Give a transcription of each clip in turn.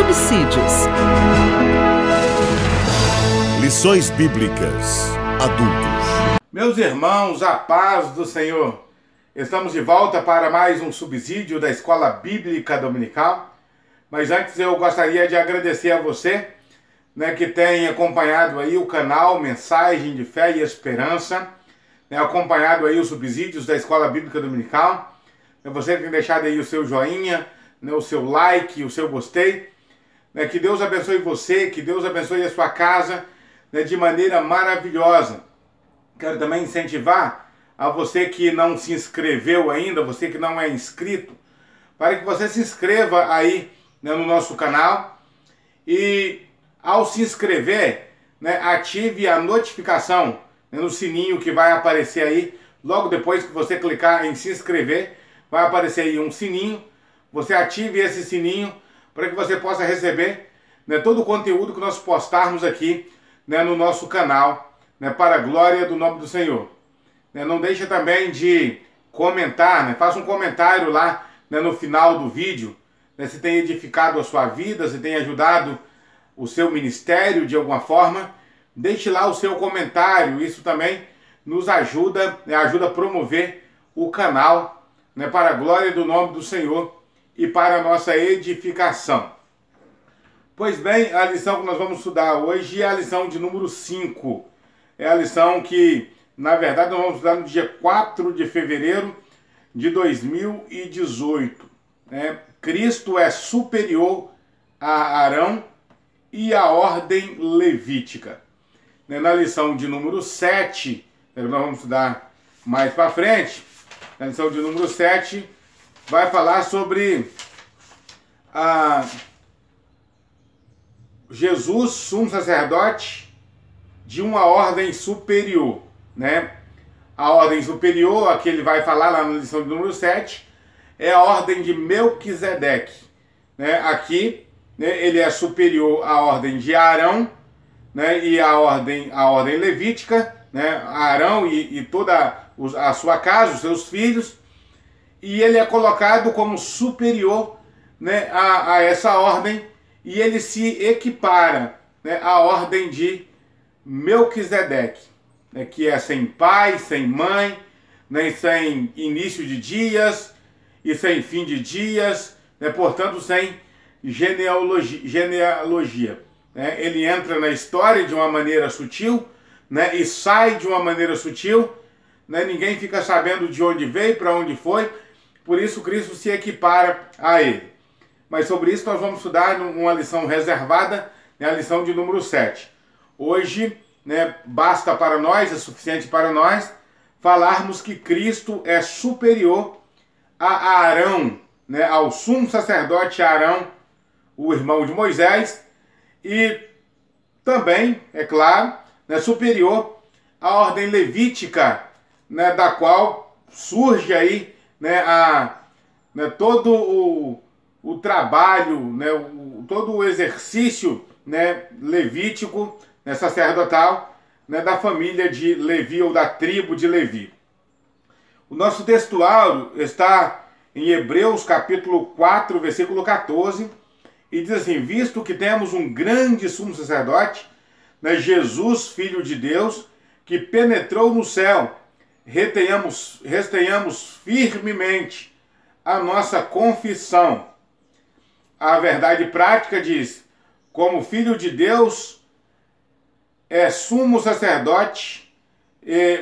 subsídios. Lições Bíblicas Adultos. Meus irmãos, a paz do Senhor. Estamos de volta para mais um subsídio da Escola Bíblica Dominical. Mas antes eu gostaria de agradecer a você, que tem acompanhado aí o canal Mensagem de Fé e Esperança, acompanhado aí os subsídios da Escola Bíblica Dominical. Você tem deixado aí o seu joinha, o seu like, o seu gostei. Que Deus abençoe você, que Deus abençoe a sua casa de maneira maravilhosa. Quero também incentivar a você que não se inscreveu ainda, você que não é inscrito, para que você se inscreva aí no nosso canal e ao se inscrever, ative a notificação no sininho que vai aparecer aí. Logo depois que você clicar em se inscrever, vai aparecer aí um sininho. Você ative esse sininho para que você possa receber todo o conteúdo que nós postarmos aqui no nosso canal, para a glória do nome do Senhor. Não deixe também de comentar, faça um comentário lá no final do vídeo, se tem edificado a sua vida, se tem ajudado o seu ministério de alguma forma. Deixe lá o seu comentário, isso também nos ajuda, ajuda a promover o canal, para a glória do nome do Senhor e para a nossa edificação. Pois bem, a lição que nós vamos estudar hoje é a lição de número 5. É a lição que, na verdade, nós vamos estudar no dia 4 de fevereiro de 2018. Cristo é superior a Arão e a ordem levítica. Na lição de número 7, nós vamos estudar mais para frente, na lição de número 7, vai falar sobre Jesus, sumo sacerdote de uma ordem superior. A ordem superior, a que ele vai falar lá na lição de número 7, é a ordem de Melquisedeque. Aqui, ele é superior à ordem de Arão, e a ordem levítica, Arão e toda a sua casa, os seus filhos, e ele é colocado como superior a essa ordem, e ele se equipara à ordem de Melquisedeque, que é sem pai, sem mãe, sem início de dias e sem fim de dias, portanto sem genealogia. Ele entra na história de uma maneira sutil, e sai de uma maneira sutil, ninguém fica sabendo de onde veio, para onde foi, por isso Cristo se equipara a ele. Mas sobre isso nós vamos estudar uma lição reservada, a lição de número 7. Hoje, basta para nós, é suficiente para nós, falarmos que Cristo é superior a Arão, ao sumo sacerdote Arão, o irmão de Moisés, e também, é claro, superior à ordem levítica, da qual surge aí todo o trabalho, todo o exercício levítico, sacerdotal, da família de Levi ou da tribo de Levi. O nosso textuário está em Hebreus capítulo 4, versículo 14, e diz assim: visto que temos um grande sumo sacerdote, Jesus, Filho de Deus, que penetrou no céu, retenhamos firmemente a nossa confissão. A verdade prática diz: como Filho de Deus é sumo sacerdote,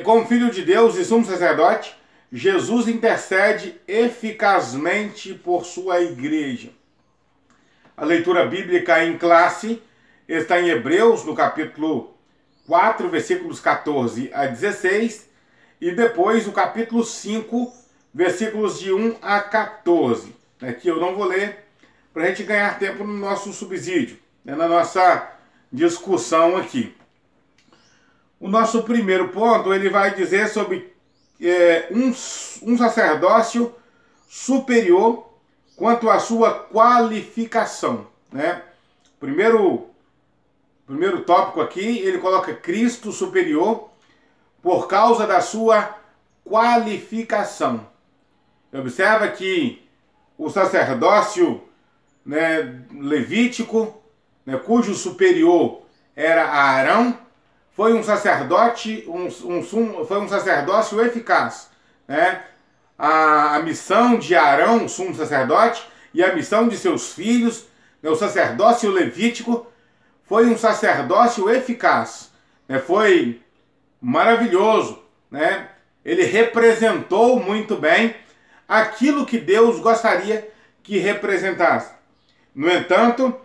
como Filho de Deus e sumo sacerdote, Jesus intercede eficazmente por sua igreja. A leitura bíblica em classe está em Hebreus, no capítulo 4, versículos 14 a 16, e depois o capítulo 5, versículos de 1 a 14. Aqui eu não vou ler, para a gente ganhar tempo no nosso subsídio, na nossa discussão aqui. O nosso primeiro ponto, ele vai dizer sobre um sacerdócio superior quanto à sua qualificação. Primeiro tópico aqui, ele coloca Cristo superior por causa da sua qualificação. Observa que o sacerdócio né, levítico, né, cujo superior era Arão, foi um sacerdote, foi um sacerdócio eficaz, né? A missão de Arão, sumo sacerdote, e a missão de seus filhos, né, o sacerdócio levítico, foi um sacerdócio eficaz, né? Foi maravilhoso, né? Ele representou muito bem aquilo que Deus gostaria que representasse. No entanto,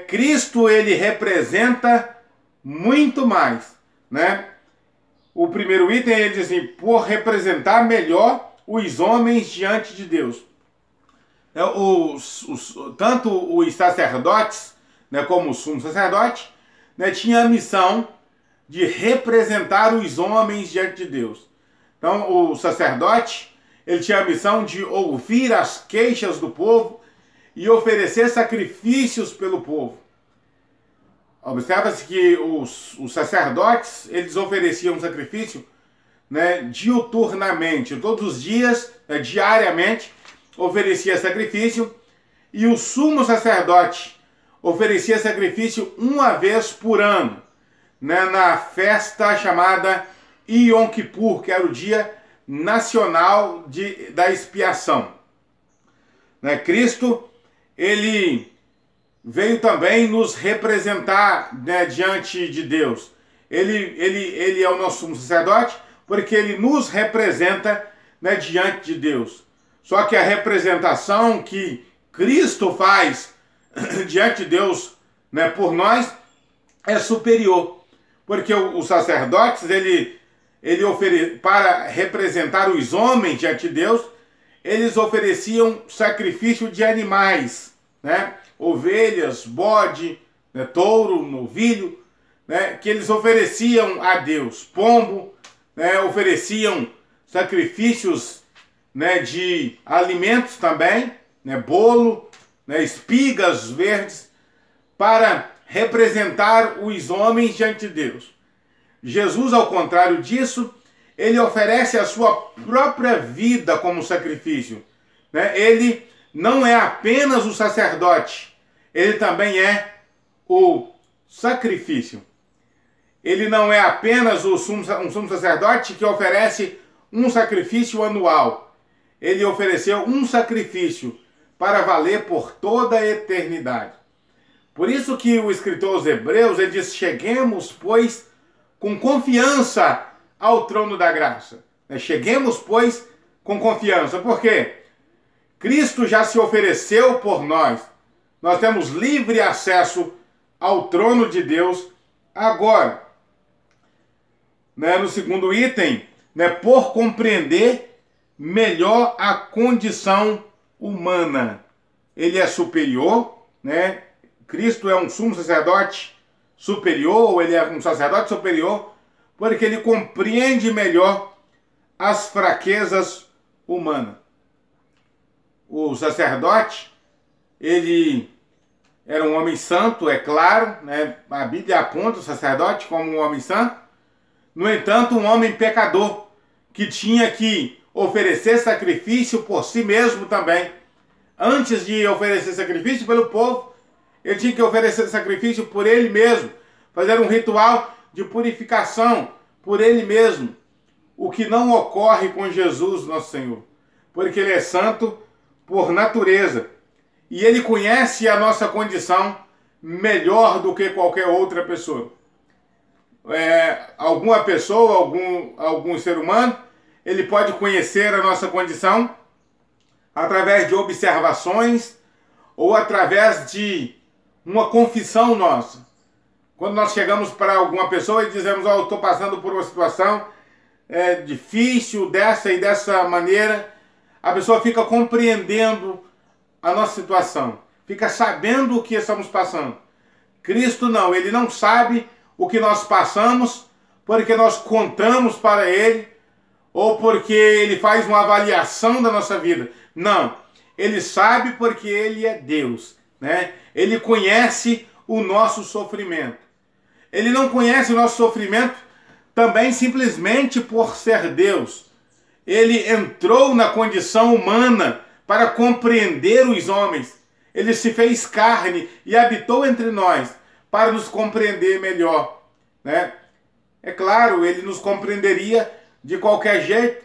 Cristo, ele representa muito mais, né? O primeiro item, ele diz assim, por representar melhor os homens diante de Deus. Tanto os sacerdotes, né, como o sumo sacerdote, né, tinha a missão de representar os homens diante de Deus. Então, o sacerdote, ele tinha a missão de ouvir as queixas do povo e oferecer sacrifícios pelo povo. Observa-se que os sacerdotes, eles ofereciam sacrifício, né, diuturnamente, todos os dias, né, diariamente, oferecia sacrifício, e o sumo sacerdote oferecia sacrifício uma vez por ano, né, na festa chamada Yom Kippur, que era o dia nacional da expiação. Né, Cristo, ele veio também nos representar, né, diante de Deus. Ele é o nosso sumo sacerdote porque ele nos representa, né, diante de Deus. Só que a representação que Cristo faz diante de Deus, né, por nós é superior. Porque os sacerdotes, para representar os homens diante de Deus, eles ofereciam sacrifício de animais, né? Ovelhas, bode, né, touro, novilho, né, que eles ofereciam a Deus. Pombo, né, ofereciam sacrifícios, né, de alimentos também, né, bolo, né, espigas verdes, para representar os homens diante de Deus. Jesus, ao contrário disso, ele oferece a sua própria vida como sacrifício, né? Ele não é apenas o sacerdote, ele também é o sacrifício. Ele não é apenas um sumo sacerdote que oferece um sacrifício anual. Ele ofereceu um sacrifício para valer por toda a eternidade. Por isso que o escritor aos Hebreus, ele diz, cheguemos, pois, com confiança ao trono da graça. Cheguemos, pois, com confiança. Por quê? Cristo já se ofereceu por nós. Nós temos livre acesso ao trono de Deus agora. No segundo item, por compreender melhor a condição humana. Ele é superior, né? Cristo é um sumo sacerdote superior, ou ele é um sacerdote superior, porque ele compreende melhor as fraquezas humanas. O sacerdote, ele era um homem santo, é claro, né? A Bíblia aponta o sacerdote como um homem santo. No entanto, um homem pecador, que tinha que oferecer sacrifício por si mesmo também. Antes de oferecer sacrifício pelo povo, ele tinha que oferecer sacrifício por ele mesmo, fazer um ritual de purificação por ele mesmo, o que não ocorre com Jesus, nosso Senhor, porque ele é santo por natureza, e ele conhece a nossa condição melhor do que qualquer outra pessoa. Alguma pessoa, algum ser humano, ele pode conhecer a nossa condição através de observações ou através de uma confissão nossa. Quando nós chegamos para alguma pessoa e dizemos, eu estou passando por uma situação difícil, dessa e dessa maneira, a pessoa fica compreendendo a nossa situação, fica sabendo o que estamos passando. Cristo não, ele não sabe o que nós passamos porque nós contamos para ele ou porque ele faz uma avaliação da nossa vida. Não, ele sabe porque ele é Deus, né? Ele conhece o nosso sofrimento. Ele não conhece o nosso sofrimento também simplesmente por ser Deus. Ele entrou na condição humana para compreender os homens. Ele se fez carne e habitou entre nós para nos compreender melhor, né? É claro, ele nos compreenderia de qualquer jeito,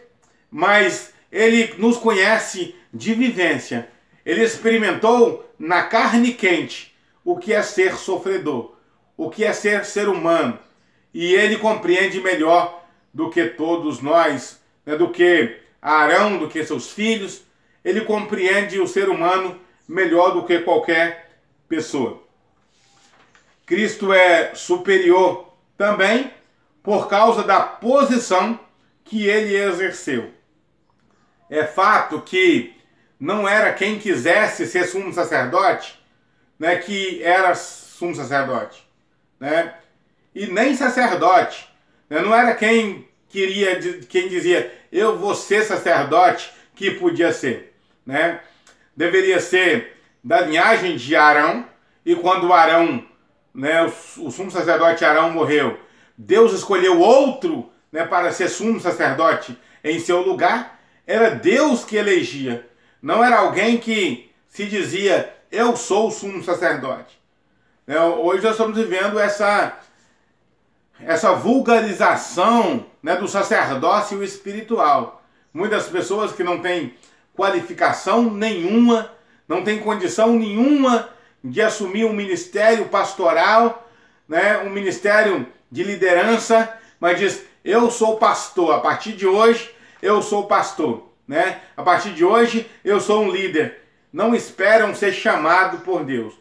mas ele nos conhece de vivência. Ele experimentou na carne quente o que é ser sofredor, o que é ser humano. E ele compreende melhor do que todos nós, né, do que Arão, do que seus filhos. Ele compreende o ser humano melhor do que qualquer pessoa. Cristo é superior também por causa da posição que ele exerceu. É fato que não era quem quisesse ser sumo sacerdote, né, que era sumo sacerdote, né? E nem sacerdote, né? Não era quem queria, quem dizia eu vou ser sacerdote, que podia ser, né? Deveria ser da linhagem de Arão, e quando Arão, né, o sumo sacerdote Arão morreu, Deus escolheu outro, né, para ser sumo sacerdote em seu lugar. Era Deus que elegia, não era alguém que se dizia eu sou o sumo sacerdote. Né? Hoje nós estamos vivendo essa vulgarização, né, do sacerdócio espiritual. Muitas pessoas que não têm qualificação nenhuma, não têm condição nenhuma de assumir um ministério pastoral, né, um ministério de liderança, mas diz, eu sou pastor, a partir de hoje eu sou pastor, né? A partir de hoje eu sou um líder. Não esperam ser chamado por Deus,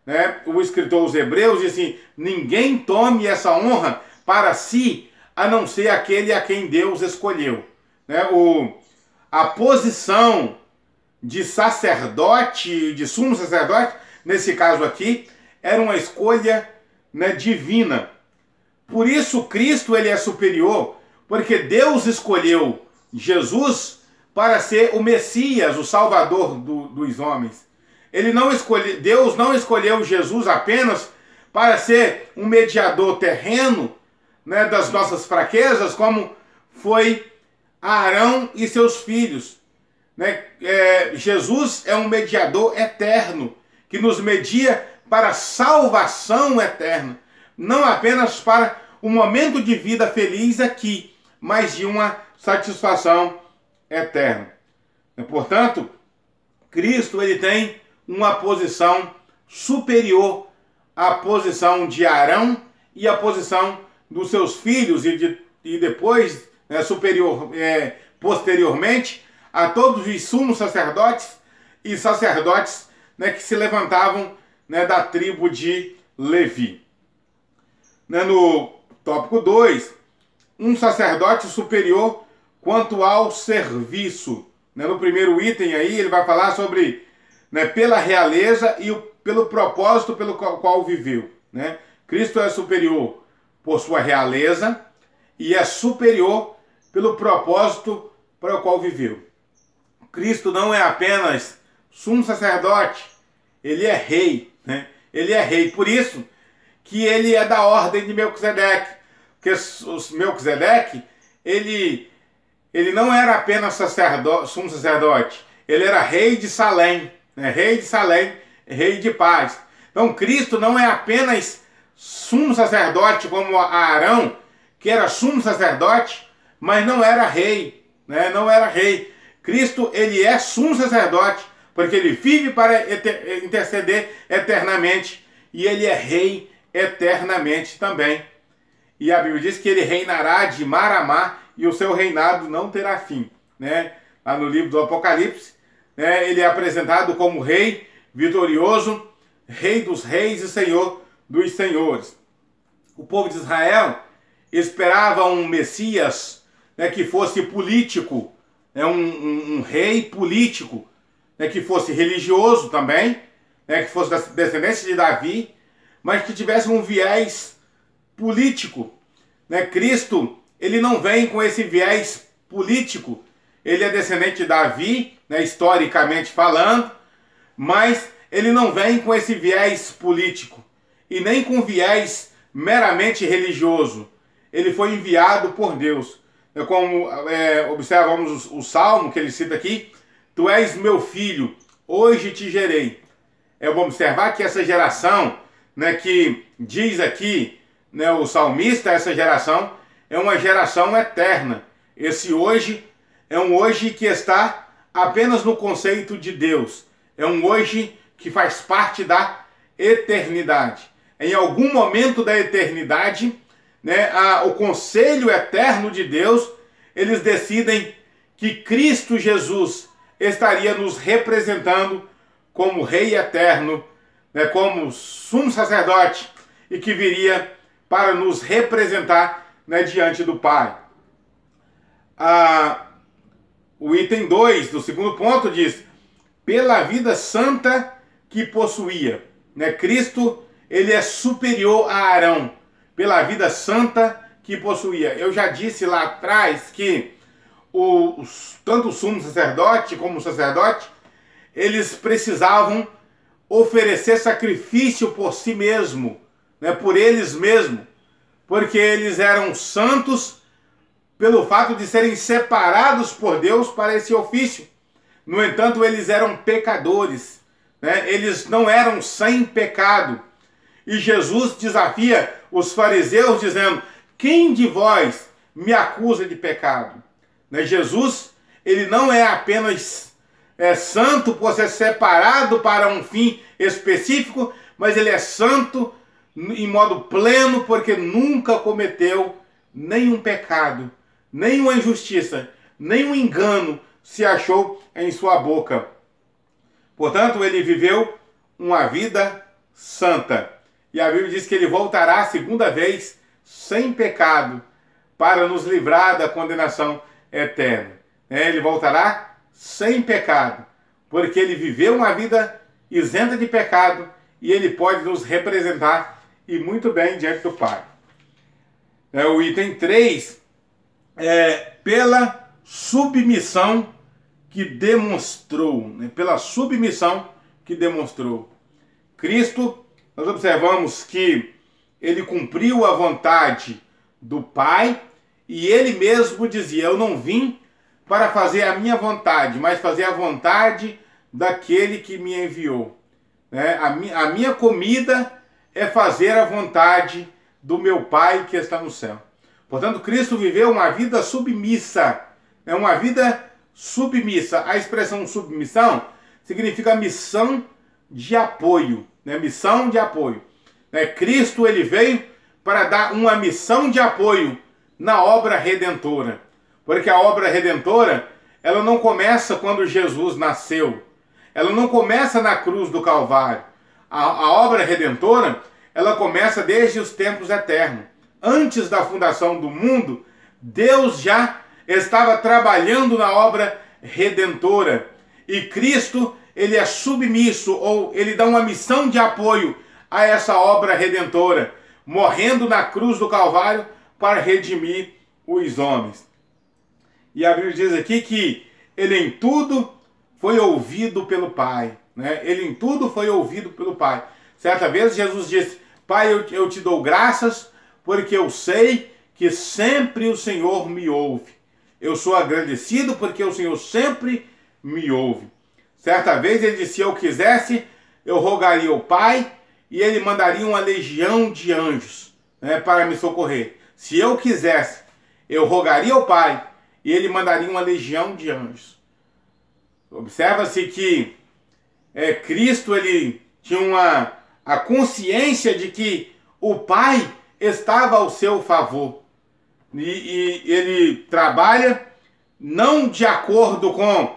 né? O escritor aos Hebreus diz assim, ninguém tome essa honra para si, a não ser aquele a quem Deus escolheu, né? A posição de sacerdote, de sumo sacerdote, nesse caso aqui, era uma escolha, né, divina. Por isso Cristo ele é superior, porque Deus escolheu Jesus para ser o Messias, o Salvador dos homens. Deus não escolheu Jesus apenas para ser um mediador terreno, né, das nossas fraquezas, como foi Arão e seus filhos. Né? Jesus é um mediador eterno, que nos media para a salvação eterna. Não apenas para um momento de vida feliz aqui, mas de uma satisfação eterna. Portanto, Cristo ele tem uma posição superior à posição de Arão e à posição dos seus filhos e depois, né, posteriormente, a todos os sumos sacerdotes e sacerdotes, né, que se levantavam, né, da tribo de Levi. Né, no tópico 2, um sacerdote superior quanto ao serviço. Né, no primeiro item aí ele vai falar sobre, né, pela realeza e pelo propósito pelo qual viveu. Né? Cristo é superior por sua realeza e é superior pelo propósito para o qual viveu. Cristo não é apenas sumo sacerdote, ele é rei, né? Ele é rei, por isso que ele é da ordem de Melquisedeque, porque Melquisedeque, ele não era apenas sumo sacerdote, ele era rei de Salém, né? Rei de Salém, rei de paz. Então Cristo não é apenas sumo sacerdote como Arão, que era sumo sacerdote, mas não era rei, né? Não era rei. Cristo, ele é sumo sacerdote, porque ele vive para interceder eternamente, e ele é rei eternamente também. E a Bíblia diz que ele reinará de mar a mar, e o seu reinado não terá fim. Né? Lá no livro do Apocalipse, né, ele é apresentado como rei vitorioso, rei dos reis e senhor dos senhores. O povo de Israel esperava um Messias, né, que fosse político, né, um rei político, né, que fosse religioso também, né, que fosse da descendência de Davi, mas que tivesse um viés político. Né? Cristo, ele não vem com esse viés político. Ele é descendente de Davi, né, historicamente falando, mas ele não vem com esse viés político e nem com viés meramente religioso. Ele foi enviado por Deus. Como observamos o Salmo que ele cita aqui, tu és meu filho, hoje te gerei. vamos observar que essa geração, né, que diz aqui, né, o salmista, essa geração é uma geração eterna. Esse hoje é um hoje que está apenas no conceito de Deus. É um hoje que faz parte da eternidade. Em algum momento da eternidade, né, o conselho eterno de Deus, eles decidem que Cristo Jesus estaria nos representando como Rei eterno, né, como sumo sacerdote, e que viria para nos representar, né, diante do Pai. O item 2 do segundo ponto diz: pela vida santa que possuía. Né? Cristo, ele é superior a Arão, pela vida santa que possuía. Eu já disse lá atrás que tanto o sumo sacerdote como o sacerdote, eles precisavam oferecer sacrifício por si mesmo, né? Por eles mesmos, porque eles eram santos pelo fato de serem separados por Deus para esse ofício. No entanto, eles eram pecadores, né? Eles não eram sem pecado. E Jesus desafia os fariseus dizendo: quem de vós me acusa de pecado? Né? Jesus, ele não é apenas santo por ser separado para um fim específico, mas ele é santo em modo pleno porque nunca cometeu nenhum pecado, nenhuma injustiça, nenhum engano se achou em sua boca. Portanto, ele viveu uma vida santa. E a Bíblia diz que ele voltará a segunda vez sem pecado para nos livrar da condenação eterna. Ele voltará sem pecado, porque ele viveu uma vida isenta de pecado e ele pode nos representar e muito bem diante do Pai. O item 3 é pela submissão que demonstrou, né? Pela submissão que demonstrou. Cristo, nós observamos que ele cumpriu a vontade do Pai e ele mesmo dizia: eu não vim para fazer a minha vontade, mas fazer a vontade daquele que me enviou. Né? A minha comida é fazer a vontade do meu Pai que está no céu. Portanto, Cristo viveu uma vida submissa. Uma vida submissa. A expressão submissão significa missão de apoio. Né? Missão de apoio. Cristo, ele veio para dar uma missão de apoio na obra redentora. Porque a obra redentora, ela não começa quando Jesus nasceu. Ela não começa na cruz do Calvário. A obra redentora, ela começa desde os tempos eternos. Antes da fundação do mundo, Deus já estava trabalhando na obra redentora. E Cristo, ele é submisso, ou ele dá uma missão de apoio a essa obra redentora, morrendo na cruz do Calvário para redimir os homens. E a Bíblia diz aqui que ele em tudo foi ouvido pelo Pai. Né? Ele em tudo foi ouvido pelo Pai. Certa vez Jesus disse: Pai, eu te dou graças porque eu sei que sempre o Senhor me ouve. Eu sou agradecido porque o Senhor sempre me ouve. Certa vez ele disse: se eu quisesse, eu rogaria ao Pai e ele mandaria uma legião de anjos, né, para me socorrer. Se eu quisesse, eu rogaria ao Pai e ele mandaria uma legião de anjos. Observa-se que Cristo, ele tinha a consciência de que o Pai estava ao seu favor. E ele trabalha não de acordo com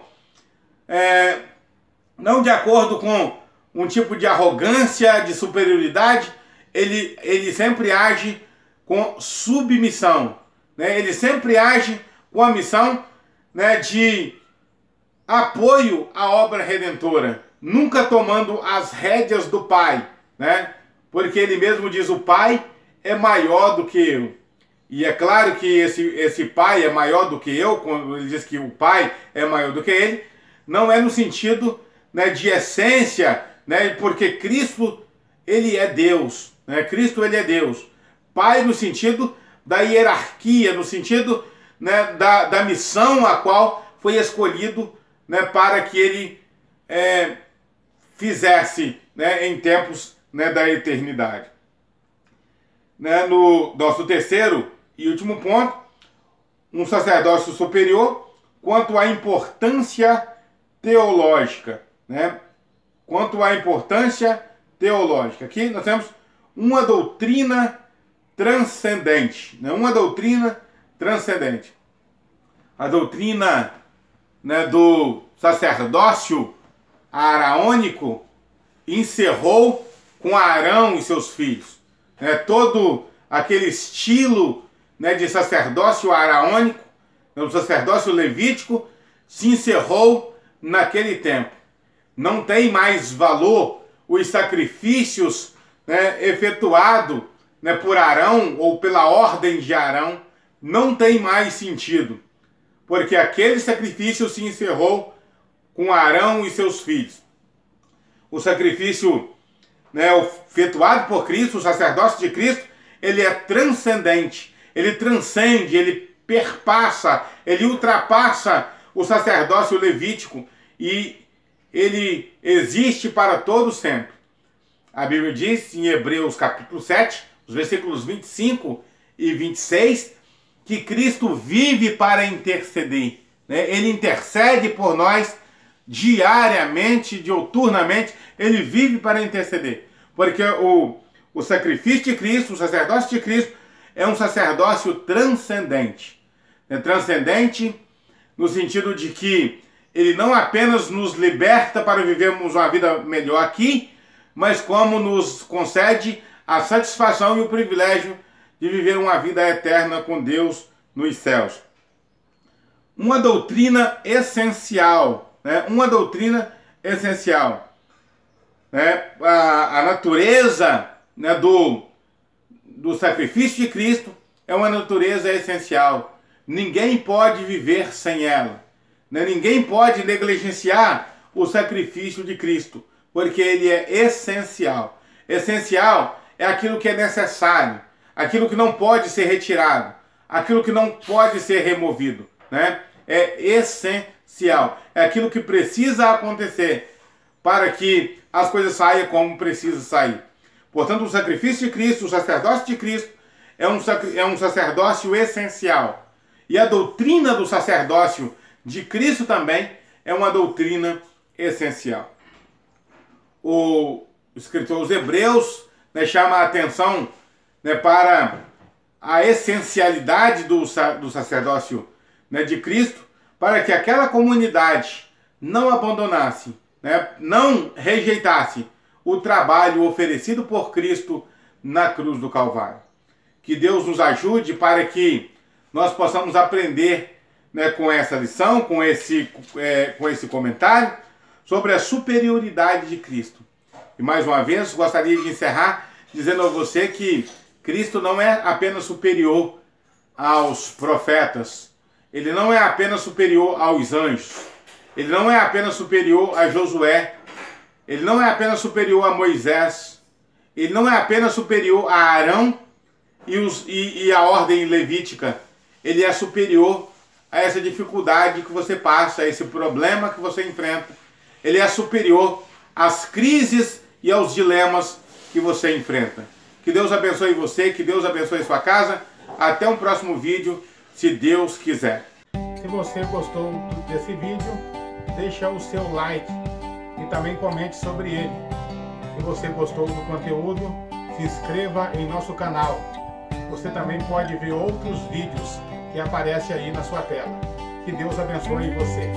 um tipo de arrogância, de superioridade. Ele sempre age com submissão, né? Ele sempre age com a missão, né, de apoio à obra redentora, nunca tomando as rédeas do Pai, né? Porque ele mesmo diz: o Pai é maior do que eu. E é claro que esse Pai é maior do que eu, quando ele diz que o Pai é maior do que ele, não é no sentido, né, de essência, né, porque Cristo, ele é Deus, né? Cristo, ele é Deus. Pai no sentido da hierarquia, no sentido, né, da missão a qual foi escolhido, né, para que ele fizesse né, em tempos, né, da eternidade. Né, no nosso terceiro e último ponto, um sacerdócio superior quanto à importância teológica. Né? Quanto à importância teológica. Aqui nós temos uma doutrina transcendente. Né? Uma doutrina transcendente. A doutrina, né, do sacerdócio araônico encerrou com Arão e seus filhos. Né? Todo aquele estilo, né, de sacerdócio araônico, o sacerdócio levítico, se encerrou naquele tempo. Não tem mais valor os sacrifícios, né, efetuados, né, por Arão ou pela ordem de Arão. Não tem mais sentido, porque aquele sacrifício se encerrou com Arão e seus filhos. O sacrifício, né, efetuado por Cristo, o sacerdócio de Cristo, ele é transcendente, ele transcende, ele perpassa, ele ultrapassa o sacerdócio levítico e ele existe para todo sempre. A Bíblia diz em Hebreus capítulo 7, os versículos 25 e 26, que Cristo vive para interceder. Né? Ele intercede por nós diariamente, diuturnamente, ele vive para interceder. Porque o sacrifício de Cristo, o sacerdócio de Cristo, é um sacerdócio transcendente. É transcendente no sentido de que ele não apenas nos liberta para vivermos uma vida melhor aqui, mas como nos concede a satisfação e o privilégio de viver uma vida eterna com Deus nos céus. Uma doutrina essencial, né? Uma doutrina essencial. Né? A natureza, né, do sacrifício de Cristo é uma natureza essencial. Ninguém pode viver sem ela. Né? Ninguém pode negligenciar o sacrifício de Cristo, porque ele é essencial. Essencial é aquilo que é necessário, aquilo que não pode ser retirado, aquilo que não pode ser removido. Né? É essencial. É aquilo que precisa acontecer para que as coisas saiam como precisam sair. Portanto, o sacrifício de Cristo, o sacerdócio de Cristo, é um sacerdócio essencial. E a doutrina do sacerdócio de Cristo também é uma doutrina essencial. O escritor dos Hebreus, né, chama a atenção, né, para a essencialidade do sacerdócio, né, de Cristo, para que aquela comunidade não abandonasse, né, não rejeitasse o trabalho oferecido por Cristo na cruz do Calvário. Que Deus nos ajude para que nós possamos aprender, né, com essa lição, com esse comentário, sobre a superioridade de Cristo. E mais uma vez, gostaria de encerrar dizendo a você que Cristo não é apenas superior aos profetas, ele não é apenas superior aos anjos, ele não é apenas superior a Josué, ele não é apenas superior a Moisés, ele não é apenas superior a Arão e a ordem levítica, ele é superior a essa dificuldade que você passa, a esse problema que você enfrenta. Ele é superior às crises e aos dilemas que você enfrenta. Que Deus abençoe você, que Deus abençoe sua casa. Até um próximo vídeo, se Deus quiser. Se você gostou desse vídeo, deixa o seu like e também comente sobre ele. Se você gostou do conteúdo, se inscreva em nosso canal. Você também pode ver outros vídeos que aparecem aí na sua tela. Que Deus abençoe você.